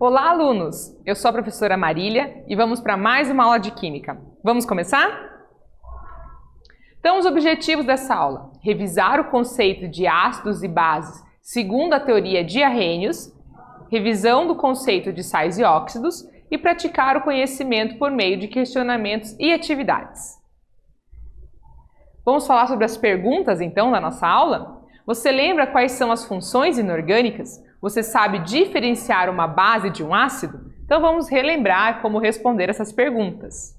Olá, alunos! Eu sou a professora Marília e vamos para mais uma aula de Química. Vamos começar? Então, os objetivos dessa aula: revisar o conceito de ácidos e bases segundo a teoria de Arrhenius, revisão do conceito de sais e óxidos e praticar o conhecimento por meio de questionamentos e atividades. Vamos falar sobre as perguntas, então, da nossa aula? Você lembra quais são as funções inorgânicas? Você sabe diferenciar uma base de um ácido? Então vamos relembrar como responder essas perguntas.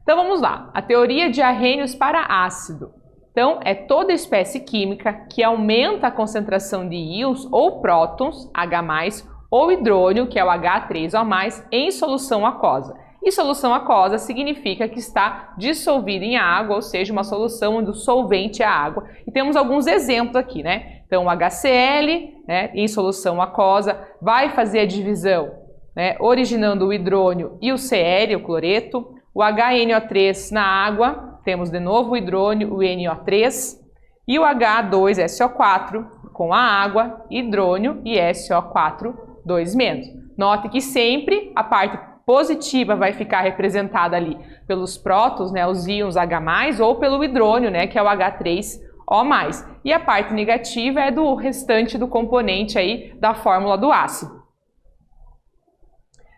Então vamos lá. A teoria de Arrhenius para ácido. Então é toda espécie química que aumenta a concentração de íons ou prótons, H+, ou hidrônio, que é o H3O+, em solução aquosa. E solução aquosa significa que está dissolvida em água, ou seja, uma solução onde o solvente é a água. E temos alguns exemplos aqui, né? Então, o HCl, né, em solução aquosa, vai fazer a divisão, né, originando o hidrônio e o Cl, o cloreto. O HNO3 na água, temos de novo o hidrônio, o NO3. E o H2SO4 com a água, hidrônio e SO4, 2-. Note que sempre a parte positiva vai ficar representada ali pelos prótons, né, os íons H+, ou pelo hidrônio, né, que é o H3O+. E a parte negativa é do restante do componente aí da fórmula do ácido.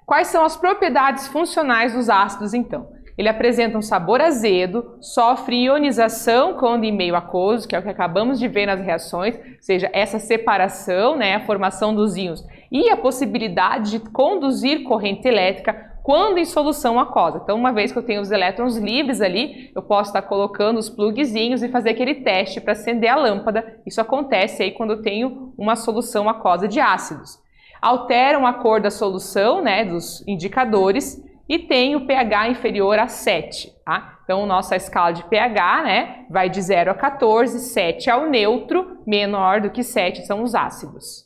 Quais são as propriedades funcionais dos ácidos, então? Ele apresenta um sabor azedo, sofre ionização quando em meio aquoso, que é o que acabamos de ver nas reações, ou seja, essa separação, né, a formação dos íons e a possibilidade de conduzir corrente elétrica quando em solução aquosa. Então, uma vez que eu tenho os elétrons livres ali, eu posso estar colocando os pluguezinhos e fazer aquele teste para acender a lâmpada. Isso acontece aí quando eu tenho uma solução aquosa de ácidos. Alteram a cor da solução, né, dos indicadores, e tem o pH inferior a 7, tá? Então, nossa escala de pH, né, vai de 0 a 14, 7 é o neutro, menor do que 7 são os ácidos.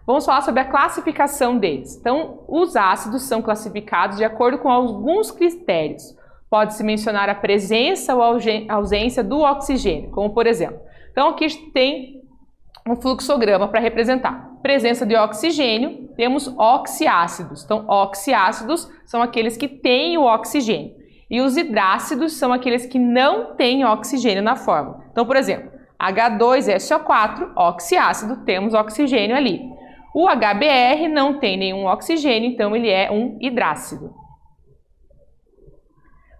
Vamos falar sobre a classificação deles. Então, os ácidos são classificados de acordo com alguns critérios. Pode-se mencionar a presença ou a ausência do oxigênio, como por exemplo. Então, aqui tem um fluxograma para representar. Presença de oxigênio, temos oxiácidos. Então, oxiácidos são aqueles que têm o oxigênio. E os hidrácidos são aqueles que não têm oxigênio na fórmula. Então, por exemplo, H2SO4, oxiácido, temos oxigênio ali. O HBr não tem nenhum oxigênio, então ele é um hidrácido.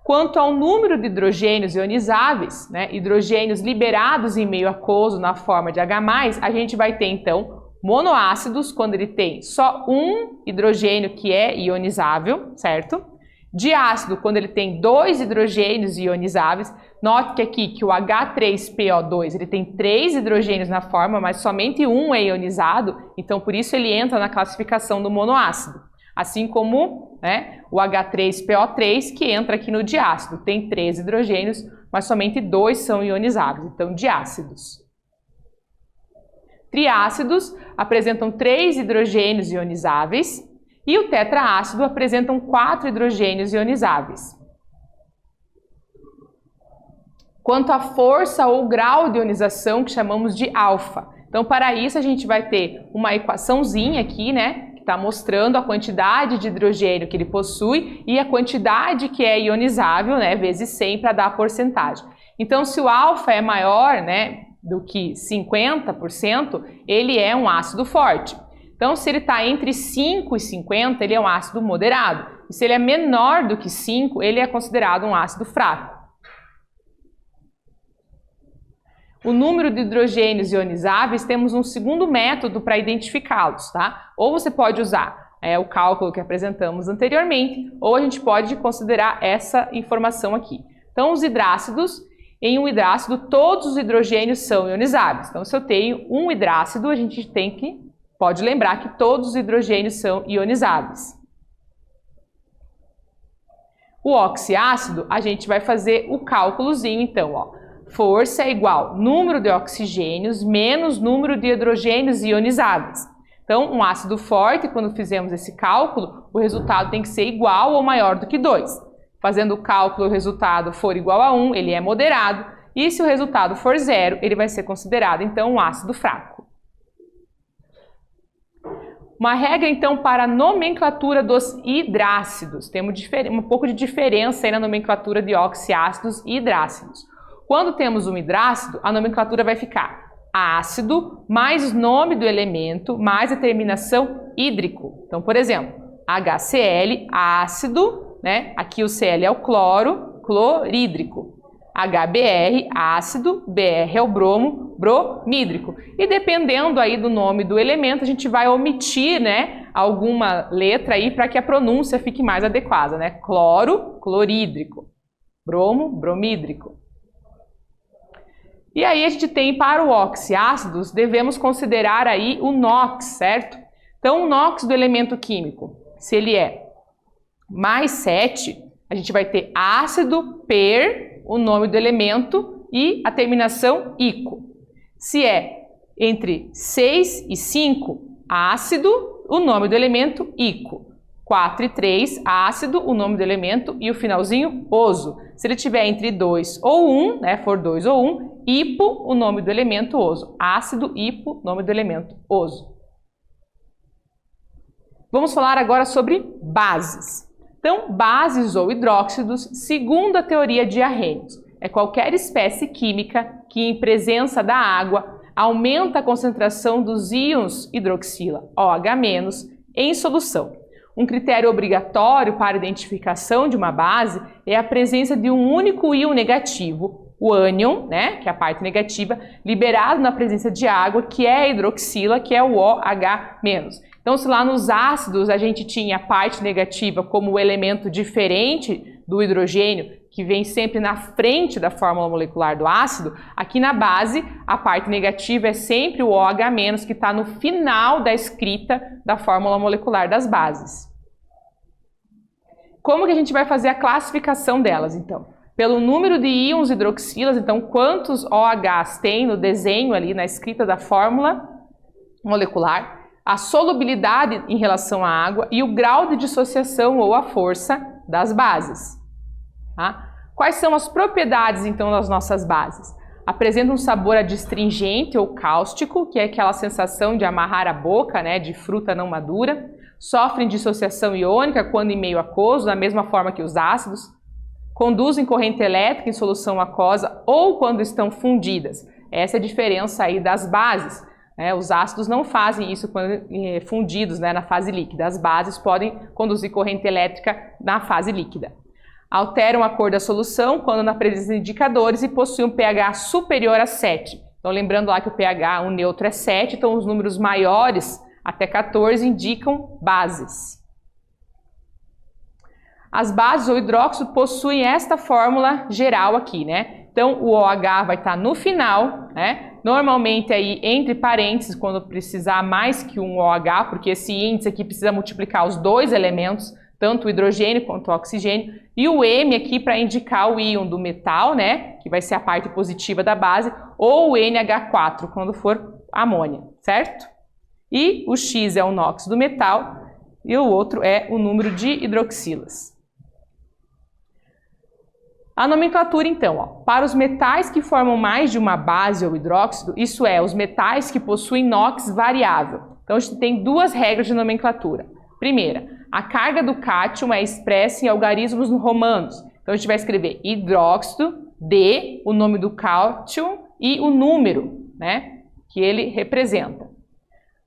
Quanto ao número de hidrogênios ionizáveis, né, hidrogênios liberados em meio aquoso na forma de H+, a gente vai ter então monoácidos, quando ele tem só um hidrogênio que é ionizável, certo? Diácido, quando ele tem 2 hidrogênios ionizáveis. Note que aqui que o H3PO2 ele tem 3 hidrogênios na forma, mas somente um é ionizado, então por isso ele entra na classificação do monoácido. Assim como, né, o H3PO3 que entra aqui no diácido, tem 3 hidrogênios, mas somente 2 são ionizáveis, então diácidos. Triácidos apresentam 3 hidrogênios ionizáveis e o tetraácido apresentam 4 hidrogênios ionizáveis. Quanto à força ou grau de ionização, que chamamos de alfa. Então, para isso, a gente vai ter uma equaçãozinha aqui, né, que está mostrando a quantidade de hidrogênio que ele possui e a quantidade que é ionizável, né, vezes 100 para dar a porcentagem. Então, se o alfa é maior, né, do que 50%, ele é um ácido forte. Então, se ele está entre 5 e 50, ele é um ácido moderado. E se ele é menor do que 5, ele é considerado um ácido fraco. O número de hidrogênios ionizáveis, temos um segundo método para identificá-los, tá? Ou você pode usar o cálculo que apresentamos anteriormente, ou a gente pode considerar essa informação aqui. Então, os hidrácidos, em um hidrácido, todos os hidrogênios são ionizáveis. Então, se eu tenho um hidrácido, a gente pode lembrar que todos os hidrogênios são ionizáveis. O oxiácido, a gente vai fazer o cálculozinho, então, ó. Força é igual número de oxigênios menos número de hidrogênios ionizáveis. Então, um ácido forte, quando fizemos esse cálculo, o resultado tem que ser igual ou maior do que 2. Fazendo o cálculo, o resultado for igual a 1, ele é moderado. E se o resultado for 0, ele vai ser considerado, então, um ácido fraco. Uma regra, então, para a nomenclatura dos hidrácidos. Temos um pouco de diferença aí na nomenclatura de oxiácidos e hidrácidos. Quando temos um hidrácido, a nomenclatura vai ficar ácido mais nome do elemento mais a terminação hídrico. Então, por exemplo, HCl, ácido, né? Aqui o Cl é o cloro, clorídrico. HBr, ácido, Br é o bromo, bromídrico. E dependendo aí do nome do elemento, a gente vai omitir, né, alguma letra aí para que a pronúncia fique mais adequada, né? Cloro, clorídrico. Bromo, bromídrico. E aí a gente tem para o oxiácidos, devemos considerar aí o NOx, certo? Então o NOx do elemento químico, se ele é mais 7, a gente vai ter ácido per, o nome do elemento, e a terminação ico. Se é entre 6 e 5, ácido, o nome do elemento ico. 4 e 3, ácido, o nome do elemento, e o finalzinho, oso. Se ele tiver entre 2 ou 1, né, for 2 ou 1, hipo, o nome do elemento, oso. Ácido, hipo, nome do elemento, oso. Vamos falar agora sobre bases. Então, bases ou hidróxidos, segundo a teoria de Arrhenius, é qualquer espécie química que, em presença da água, aumenta a concentração dos íons hidroxila, OH-, em solução. Um critério obrigatório para a identificação de uma base é a presença de um único íon negativo, o ânion, né, que é a parte negativa, liberado na presença de água, que é a hidroxila, que é o OH-. Então, se lá nos ácidos a gente tinha a parte negativa como o elemento diferente do hidrogênio, que vem sempre na frente da fórmula molecular do ácido, aqui na base a parte negativa é sempre o OH-, que está no final da escrita da fórmula molecular das bases. Como que a gente vai fazer a classificação delas, então? Pelo número de íons hidroxilas, então quantos OHs tem no desenho ali, na escrita da fórmula molecular, a solubilidade em relação à água e o grau de dissociação ou a força das bases. Tá? Quais são as propriedades, então, das nossas bases? Apresentam um sabor adstringente ou cáustico, que é aquela sensação de amarrar a boca, né, de fruta não madura. Sofrem dissociação iônica quando em meio aquoso, da mesma forma que os ácidos. Conduzem corrente elétrica em solução aquosa ou quando estão fundidas. Essa é a diferença aí das bases. Os ácidos não fazem isso quando fundidos, né, na fase líquida. As bases podem conduzir corrente elétrica na fase líquida. Alteram a cor da solução quando na presença de indicadores e possuem um pH superior a 7. Então, lembrando lá que o pH, o neutro é 7, então os números maiores até 14 indicam bases. As bases ou hidróxido possuem esta fórmula geral aqui, né? Então, o OH vai estar no final, né? Normalmente aí entre parênteses, quando precisar mais que um OH, porque esse índice aqui precisa multiplicar os dois elementos, tanto o hidrogênio quanto o oxigênio, e o M aqui para indicar o íon do metal, né, que vai ser a parte positiva da base, ou o NH4, quando for amônia, certo? E o X é o NOx do metal, e o outro é o número de hidroxilas. A nomenclatura, então, para os metais que formam mais de uma base ou hidróxido, isso é, os metais que possuem NOx variável. Então, a gente tem duas regras de nomenclatura. Primeira, a carga do cátion é expressa em algarismos romanos. Então, a gente vai escrever hidróxido de, o nome do cátion e o número, né, que ele representa.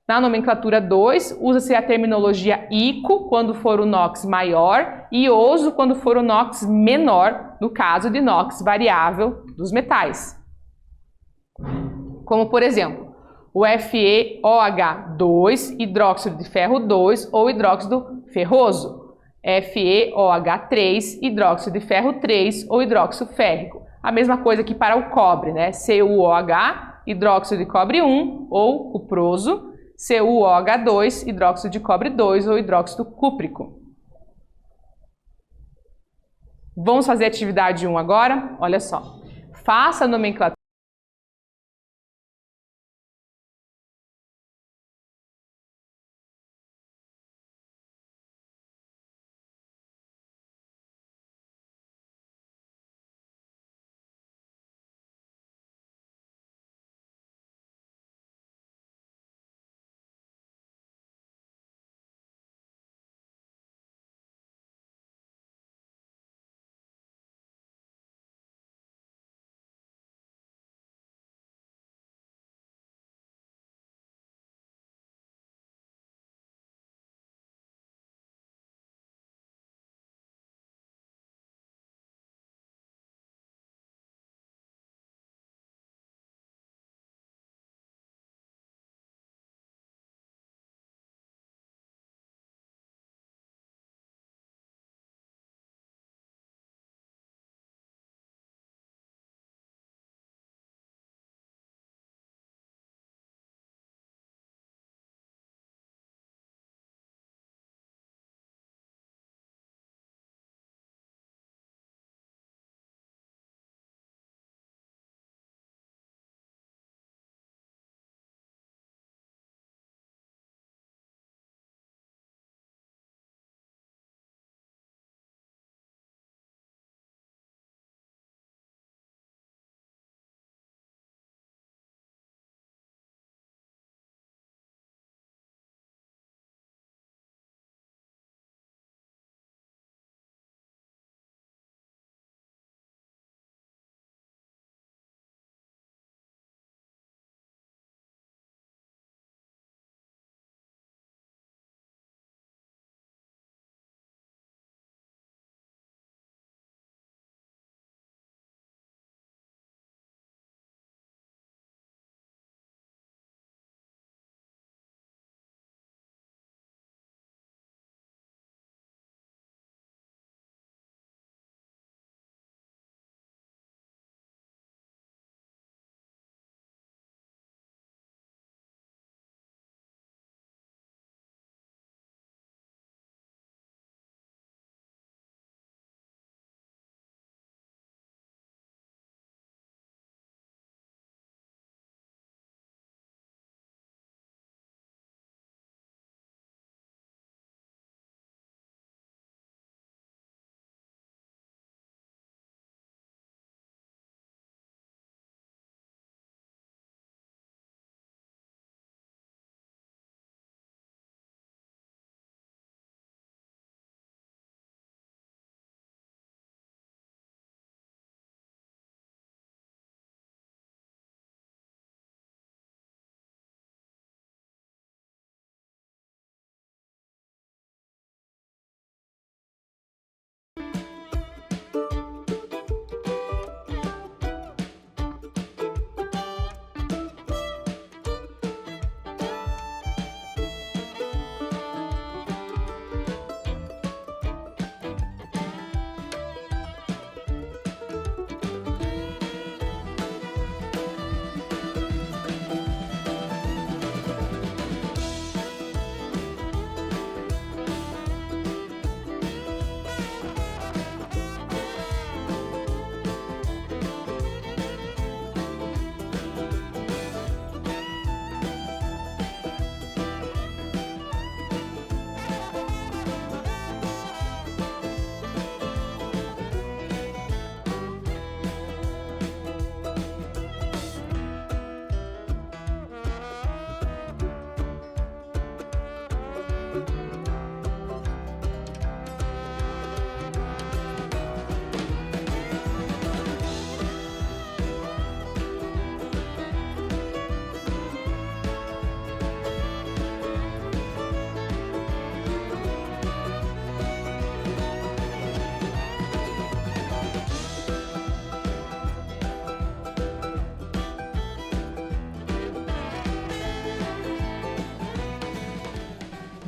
Na nomenclatura 2, usa-se a terminologia ico quando for o NOx maior e oso quando for o NOx menor, no caso de NOx variável dos metais. Como, por exemplo, o FeOH2, hidróxido de ferro 2 ou hidróxido ferroso. FeOH3, hidróxido de ferro 3 ou hidróxido férrico. A mesma coisa que para o cobre, né? CuOH, hidróxido de cobre 1 ou cuproso. CuOH2, hidróxido de cobre 2 ou hidróxido cúprico. Vamos fazer a atividade 1 agora? Olha só. Faça a nomenclatura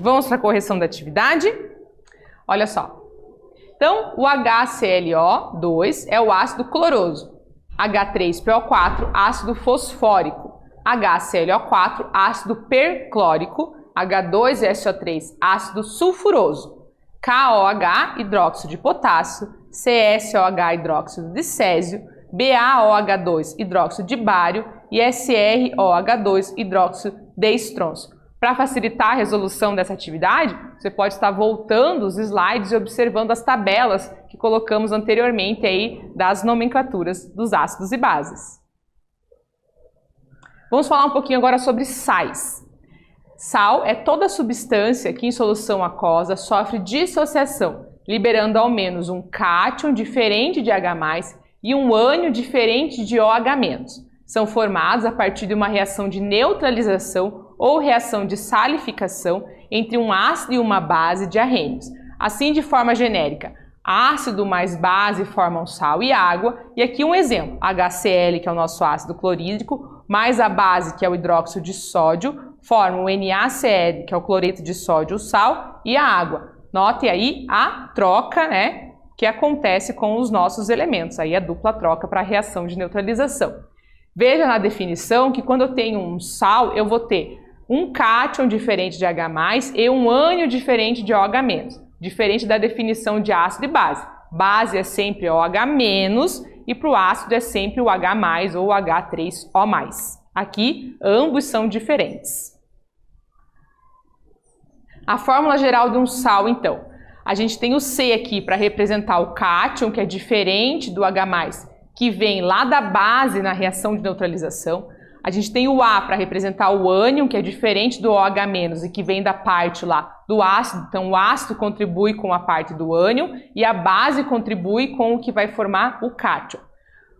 Vamos para a correção da atividade? Olha só. Então, o HClO2 é o ácido cloroso. H3PO4, ácido fosfórico. HClO4, ácido perclórico. H2SO3, ácido sulfuroso. KOH, hidróxido de potássio. CSOH, hidróxido de césio. BaOH2, hidróxido de bário. E SrOH2, hidróxido de estrôncio. Para facilitar a resolução dessa atividade, você pode estar voltando os slides e observando as tabelas que colocamos anteriormente aí das nomenclaturas dos ácidos e bases. Vamos falar um pouquinho agora sobre sais. Sal é toda substância que em solução aquosa sofre dissociação, liberando ao menos um cátion diferente de H+, e um ânion diferente de OH-. São formados a partir de uma reação de neutralização ou reação de salificação entre um ácido e uma base de arrênios. Assim, de forma genérica, ácido mais base formam sal e água, e aqui um exemplo, HCl, que é o nosso ácido clorídrico, mais a base, que é o hidróxido de sódio, formam o NaCl, que é o cloreto de sódio, o sal, e a água. Note aí a troca, né, que acontece com os nossos elementos, aí a dupla troca para a reação de neutralização. Veja na definição que quando eu tenho um sal, eu vou ter um cátion diferente de H+, e um ânion diferente de OH-, diferente da definição de ácido e base. Base é sempre OH-, e para o ácido é sempre o H+, ou H3O+. Aqui, ambos são diferentes. A fórmula geral de um sal, então. A gente tem o C aqui para representar o cátion, que é diferente do H+, que vem lá da base na reação de neutralização. A gente tem o A para representar o ânion, que é diferente do OH- e que vem da parte lá do ácido. Então, o ácido contribui com a parte do ânion e a base contribui com o que vai formar o cátion.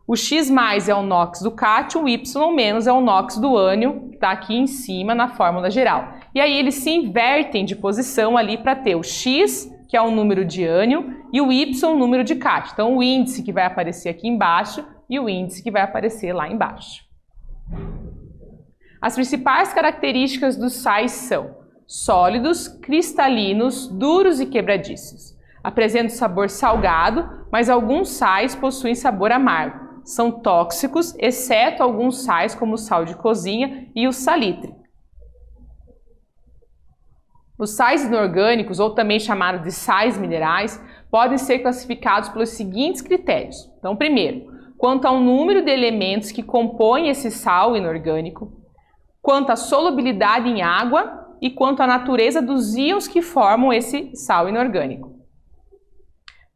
O X+ é o NOx do cátion, o Y- é o NOx do ânion, que está aqui em cima na fórmula geral. E aí eles se invertem de posição ali para ter o X, que é o número de ânion, e o Y, o número de cátion. Então, o índice que vai aparecer aqui embaixo e o índice que vai aparecer lá embaixo. As principais características dos sais são sólidos, cristalinos, duros e quebradiços. Apresentam sabor salgado, mas alguns sais possuem sabor amargo. São tóxicos, exceto alguns sais como o sal de cozinha e o salitre. Os sais inorgânicos, ou também chamados de sais minerais, podem ser classificados pelos seguintes critérios. Então, primeiro, quanto ao número de elementos que compõem esse sal inorgânico, quanto à solubilidade em água e quanto à natureza dos íons que formam esse sal inorgânico.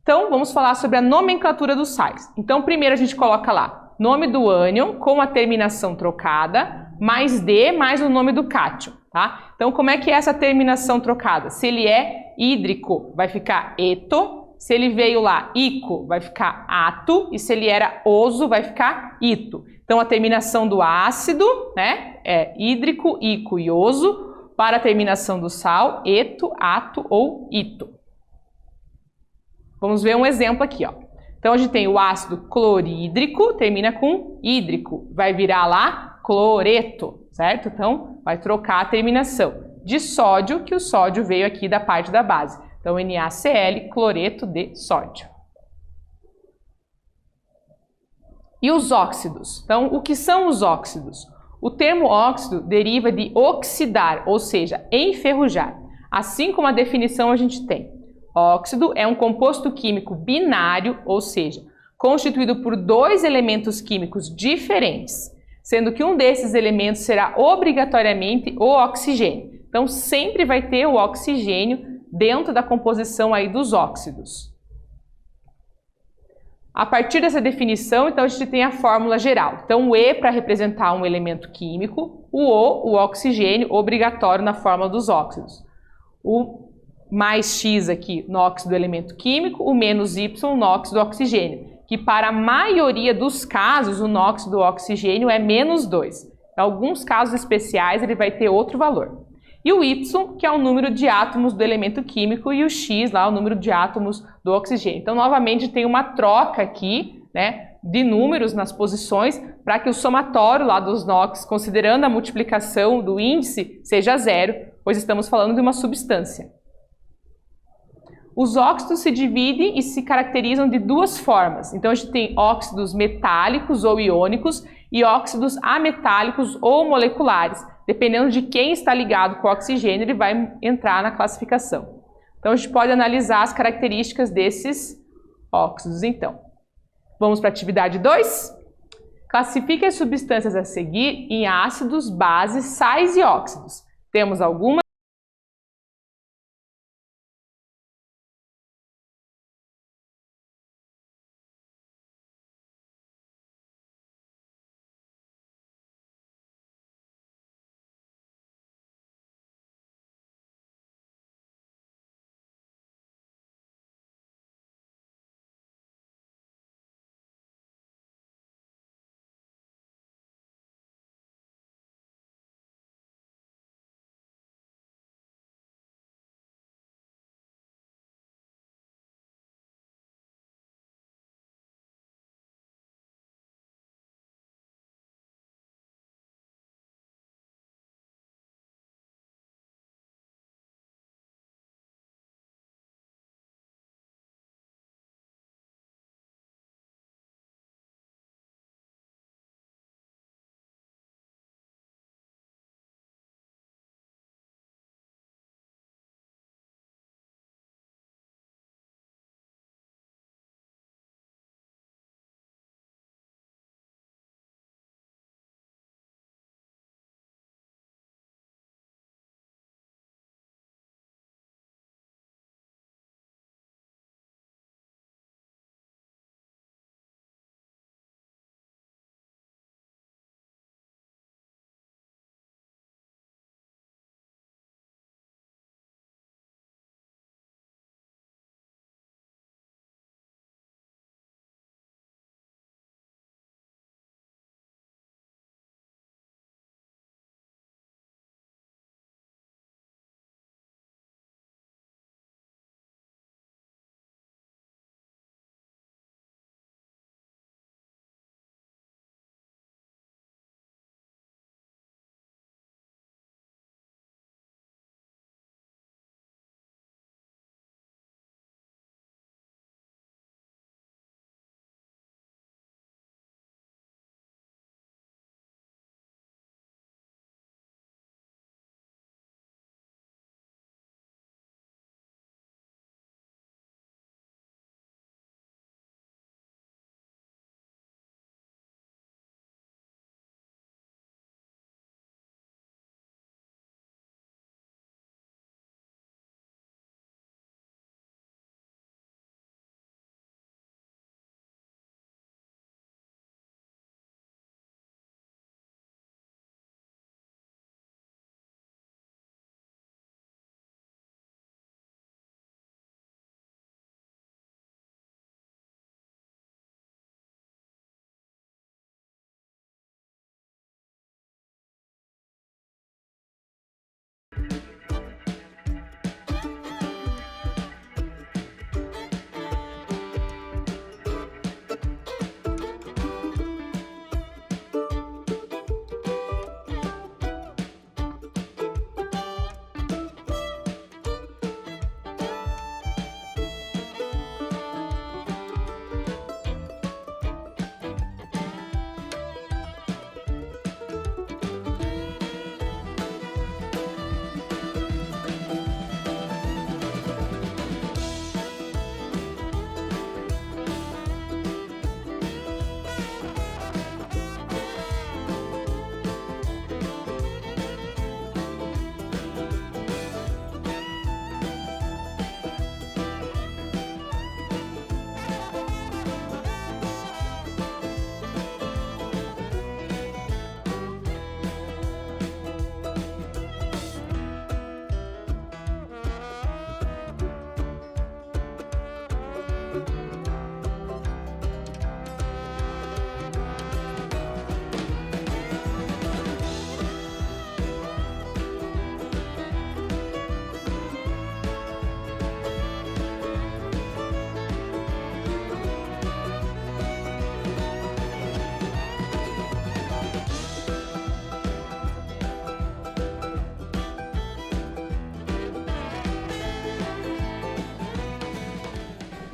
Então, vamos falar sobre a nomenclatura dos sais. Então, primeiro a gente coloca lá nome do ânion com a terminação trocada, mais D, mais o nome do cátion, tá? Então, como é que é essa terminação trocada? Se ele é hídrico, vai ficar eto. Se ele veio lá ico, vai ficar ato. E se ele era oso, vai ficar ito. Então, a terminação do ácido, né, é hídrico, ico e oso. Para a terminação do sal, eto, ato ou ito. Vamos ver um exemplo aqui, ó. Então, a gente tem o ácido clorídrico, termina com hídrico. Vai virar lá cloreto, certo? Então, vai trocar a terminação de sódio, que o sódio veio aqui da parte da base. Então, NaCl, cloreto de sódio. E os óxidos? Então, o que são os óxidos? O termo óxido deriva de oxidar, ou seja, enferrujar. Assim como a definição a gente tem. Óxido é um composto químico binário, ou seja, constituído por dois elementos químicos diferentes, sendo que um desses elementos será obrigatoriamente o oxigênio. Então, sempre vai ter o oxigênio dentro da composição aí dos óxidos. A partir dessa definição, então, a gente tem a fórmula geral. Então, o E para representar um elemento químico, o oxigênio, obrigatório na fórmula dos óxidos. O mais X aqui, NOx do elemento químico, o menos Y, NOx do oxigênio. Que para a maioria dos casos, o NOx do oxigênio é menos 2. Em alguns casos especiais, ele vai ter outro valor. E o Y, que é o número de átomos do elemento químico, e o X, lá, o número de átomos do oxigênio. Então, novamente, tem uma troca aqui, né, de números nas posições para que o somatório lá dos NOx, considerando a multiplicação do índice, seja zero, pois estamos falando de uma substância. Os óxidos se dividem e se caracterizam de duas formas. Então, a gente tem óxidos metálicos ou iônicos e óxidos ametálicos ou moleculares. Dependendo de quem está ligado com o oxigênio, ele vai entrar na classificação. Então, a gente pode analisar as características desses óxidos, então. Vamos para a atividade 2? Classifique as substâncias a seguir em ácidos, bases, sais e óxidos. Temos algumas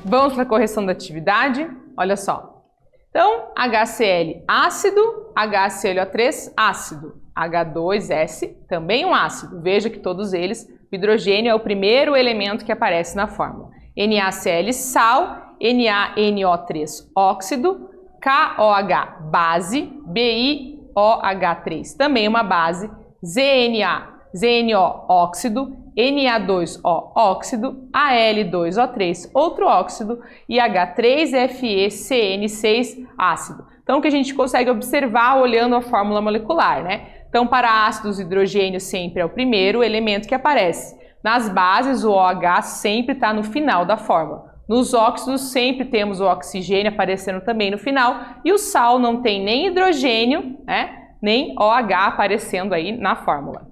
Vamos para a correção da atividade? Olha só. Então, HCl ácido, HClO3 ácido, H2S também um ácido. Veja que todos eles, o hidrogênio é o primeiro elemento que aparece na fórmula. NaCl sal, NaNO3 óxido, KOH base, BiOH3 também uma base, ZNO óxido, Na2O óxido, Al2O3 outro óxido e H3FeCN6 ácido. Então, o que a gente consegue observar olhando a fórmula molecular, né? Então, para ácidos, o hidrogênio sempre é o primeiro elemento que aparece. Nas bases, o OH sempre está no final da fórmula. Nos óxidos, sempre temos o oxigênio aparecendo também no final. E o sal não tem nem hidrogênio, né? Nem OH aparecendo aí na fórmula.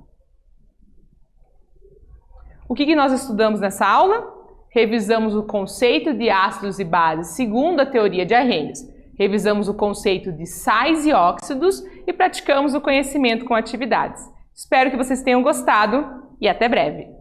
O que nós estudamos nessa aula? Revisamos o conceito de ácidos e bases segundo a teoria de Arrhenius. Revisamos o conceito de sais e óxidos e praticamos o conhecimento com atividades. Espero que vocês tenham gostado e até breve!